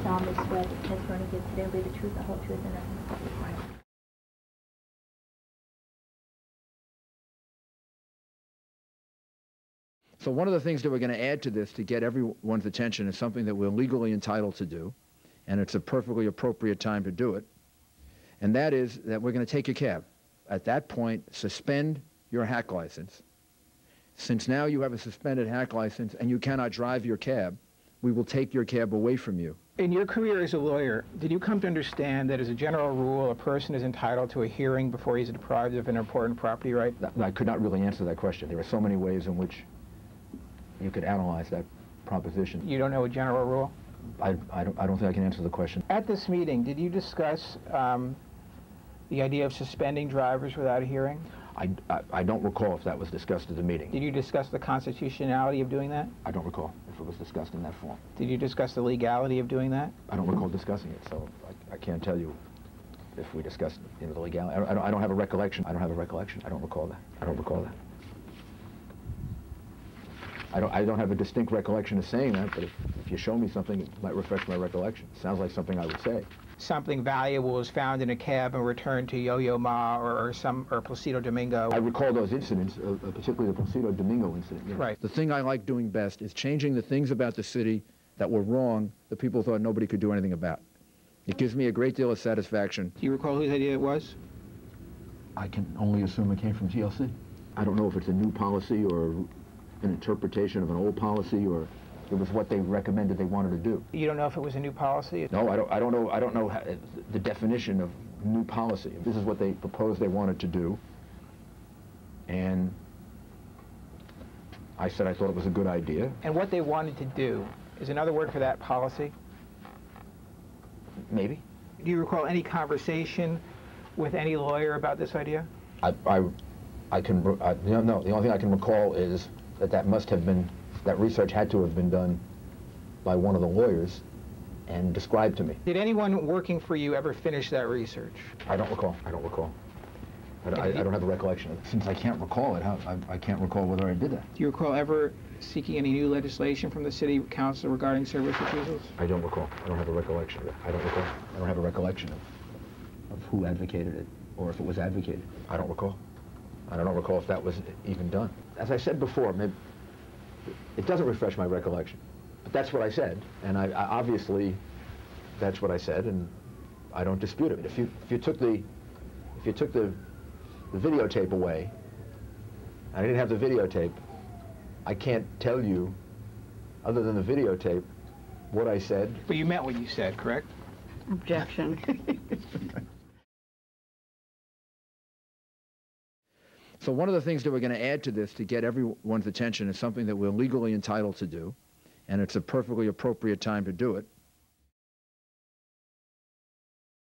solemnly swear that the testimony you give today will be the truth, the whole truth, and nothing but the truth. So one of the things that we're going to add to this to get everyone's attention is something that we're legally entitled to do, and it's a perfectly appropriate time to do it, and that is that we're going to take your cab. At that point, suspend your hack license. Since now you have a suspended hack license and you cannot drive your cab, we will take your cab away from you. In your career as a lawyer, did you come to understand that as a general rule, a person is entitled to a hearing before he's deprived of an important property right? I could not really answer that question. There are so many ways in which you could analyze that proposition. You don't know a general rule? I don't think I can answer the question. At this meeting, did you discuss the idea of suspending drivers without a hearing? I don't recall if that was discussed at the meeting. Did you discuss the constitutionality of doing that? I don't recall if it was discussed in that form. Did you discuss the legality of doing that? I don't recall discussing it, so I can't tell you if we discussed the legality. I don't have a recollection. I don't have a recollection. I don't recall that. I don't recall that. I don't have a distinct recollection of saying that, but if you show me something, it might refresh my recollection. Sounds like something I would say. Something valuable was found in a cab and returned to Yo-Yo Ma or Placido Domingo. I recall those incidents, particularly the Placido Domingo incident. Yes. Right. The thing I like doing best is changing the things about the city that were wrong that people thought nobody could do anything about. It gives me a great deal of satisfaction. Do you recall whose idea it was? I can only assume it came from GLC. I don't know if it's a new policy or an interpretation of an old policy, or it was what they recommended they wanted to do. You don't know if it was a new policy? No, I don't know how, the definition of new policy. This is what they proposed they wanted to do, and I said I thought it was a good idea. And what they wanted to do is another word for that policy? Maybe. Do you recall any conversation with any lawyer about this idea? No, the only thing I can recall is that must have been, that research had to have been done by one of the lawyers and described to me. Did anyone working for you ever finish that research? I don't recall. I don't recall. I don't have a recollection of it. Since I can't recall it, I can't recall whether I did that. Do you recall ever seeking any new legislation from the city council regarding service refusals? I don't recall. I don't have a recollection of it. I don't recall. I don't have a recollection of who advocated it or if it was advocated. I don't recall. I don't recall if that was even done. As I said before, maybe it doesn't refresh my recollection, but that's what I said, and I obviously that's what I said, and I don't dispute it. If you took the videotape away, and I didn't have the videotape, I can't tell you, other than the videotape, what I said. But you meant what you said, correct? Objection. So one of the things that we're going to add to this to get everyone's attention is something that we're legally entitled to do, and it's a perfectly appropriate time to do it,